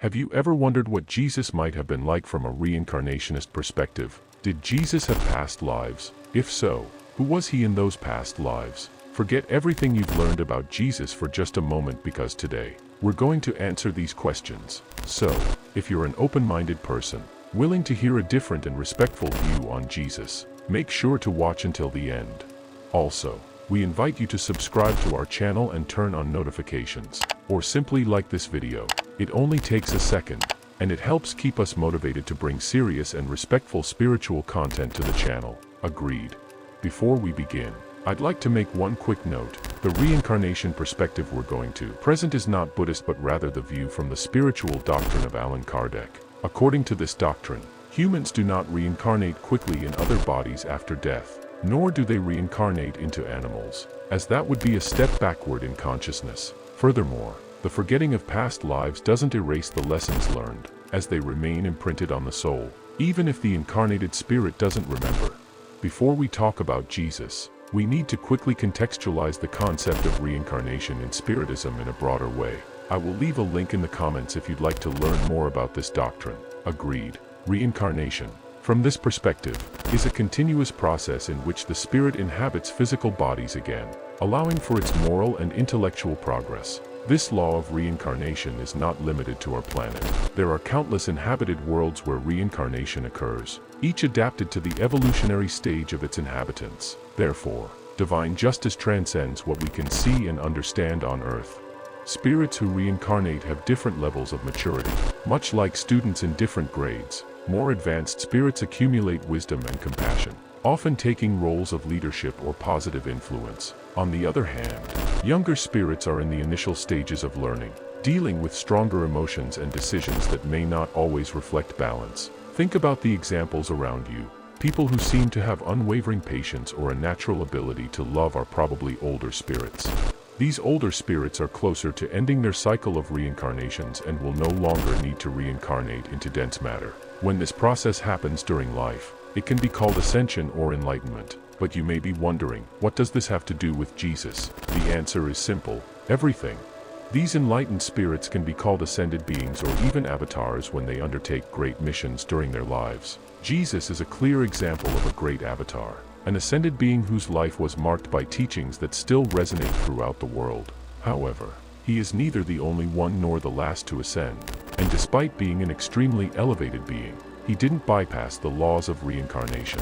Have you ever wondered what Jesus might have been like from a reincarnationist perspective? Did Jesus have past lives? If so, who was he in those past lives? Forget everything you've learned about Jesus for just a moment, because today, we're going to answer these questions. So, if you're an open-minded person, willing to hear a different and respectful view on Jesus, make sure to watch until the end. Also, we invite you to subscribe to our channel and turn on notifications, or simply like this video. It only takes a second, and it helps keep us motivated to bring serious and respectful spiritual content to the channel. Agreed. Before we begin, I'd like to make one quick note. The reincarnation perspective we're going to present is not Buddhist, but rather the view from the spiritual doctrine of Allan Kardec. According to this doctrine, humans do not reincarnate quickly in other bodies after death, nor do they reincarnate into animals, as that would be a step backward in consciousness. Furthermore, the forgetting of past lives doesn't erase the lessons learned, as they remain imprinted on the soul, even if the incarnated spirit doesn't remember. Before we talk about Jesus, we need to quickly contextualize the concept of reincarnation in Spiritism in a broader way. I will leave a link in the comments if you'd like to learn more about this doctrine. Agreed. Reincarnation, from this perspective, is a continuous process in which the spirit inhabits physical bodies again, allowing for its moral and intellectual progress. This law of reincarnation is not limited to our planet. There are countless inhabited worlds where reincarnation occurs, each adapted to the evolutionary stage of its inhabitants. Therefore, divine justice transcends what we can see and understand on Earth. Spirits who reincarnate have different levels of maturity. Much like students in different grades, more advanced spirits accumulate wisdom and compassion, often taking roles of leadership or positive influence. On the other hand, younger spirits are in the initial stages of learning, dealing with stronger emotions and decisions that may not always reflect balance. Think about the examples around you. People who seem to have unwavering patience or a natural ability to love are probably older spirits. These older spirits are closer to ending their cycle of reincarnations and will no longer need to reincarnate into dense matter. When this process happens during life, it can be called ascension or enlightenment. But you may be wondering, what does this have to do with Jesus? The answer is simple: everything. These enlightened spirits can be called ascended beings or even avatars when they undertake great missions during their lives. Jesus is a clear example of a great avatar, an ascended being whose life was marked by teachings that still resonate throughout the world. However, he is neither the only one nor the last to ascend, and despite being an extremely elevated being, he didn't bypass the laws of reincarnation.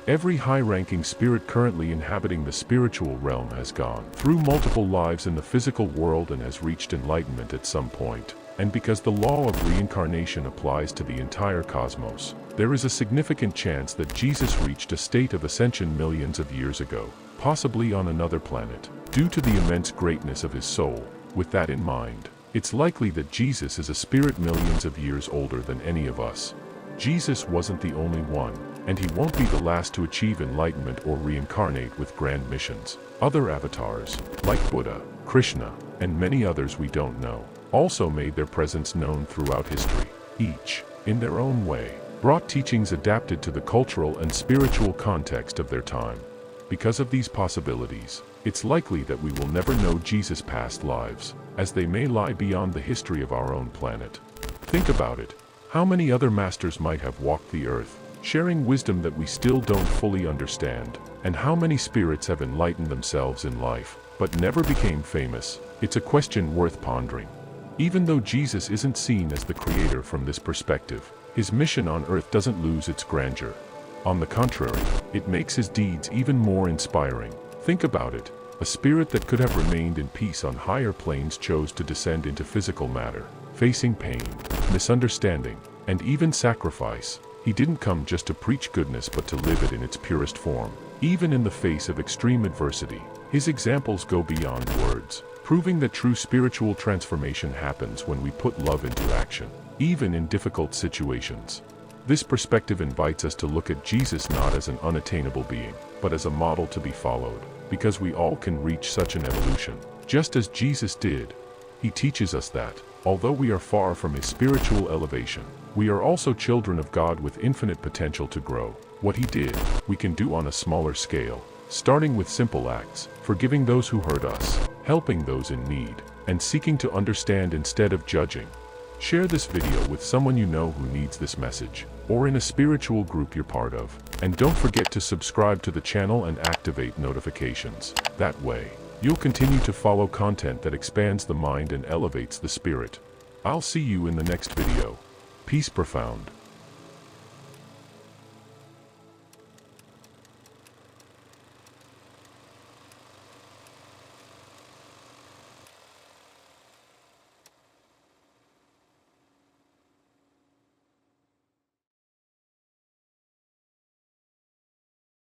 Every high-ranking spirit currently inhabiting the spiritual realm has gone through multiple lives in the physical world and has reached enlightenment at some point. And because the law of reincarnation applies to the entire cosmos, there is a significant chance that Jesus reached a state of ascension millions of years ago, possibly on another planet, due to the immense greatness of his soul. With that in mind, it's likely that Jesus is a spirit millions of years older than any of us. Jesus wasn't the only one, and he won't be the last to achieve enlightenment or reincarnate with grand missions. Other avatars, like Buddha, Krishna, and many others we don't know, also made their presence known throughout history. Each, in their own way, brought teachings adapted to the cultural and spiritual context of their time. Because of these possibilities, it's likely that we will never know Jesus' past lives, as they may lie beyond the history of our own planet. Think about it. How many other masters might have walked the earth, sharing wisdom that we still don't fully understand? And how many spirits have enlightened themselves in life, but never became famous? It's a question worth pondering. Even though Jesus isn't seen as the creator from this perspective, his mission on earth doesn't lose its grandeur. On the contrary, it makes his deeds even more inspiring. Think about it. A spirit that could have remained in peace on higher planes chose to descend into physical matter, facing pain, misunderstanding, and even sacrifice. He didn't come just to preach goodness but to live it in its purest form. Even in the face of extreme adversity, his examples go beyond words, proving that true spiritual transformation happens when we put love into action, even in difficult situations. This perspective invites us to look at Jesus not as an unattainable being, but as a model to be followed, because we all can reach such an evolution, just as Jesus did. He teaches us that, although we are far from his spiritual elevation, we are also children of God with infinite potential to grow. What he did, we can do on a smaller scale, starting with simple acts, forgiving those who hurt us, helping those in need, and seeking to understand instead of judging. Share this video with someone you know who needs this message, or in a spiritual group you're part of. And don't forget to subscribe to the channel and activate notifications. That way, you'll continue to follow content that expands the mind and elevates the spirit. I'll see you in the next video. Peace profound.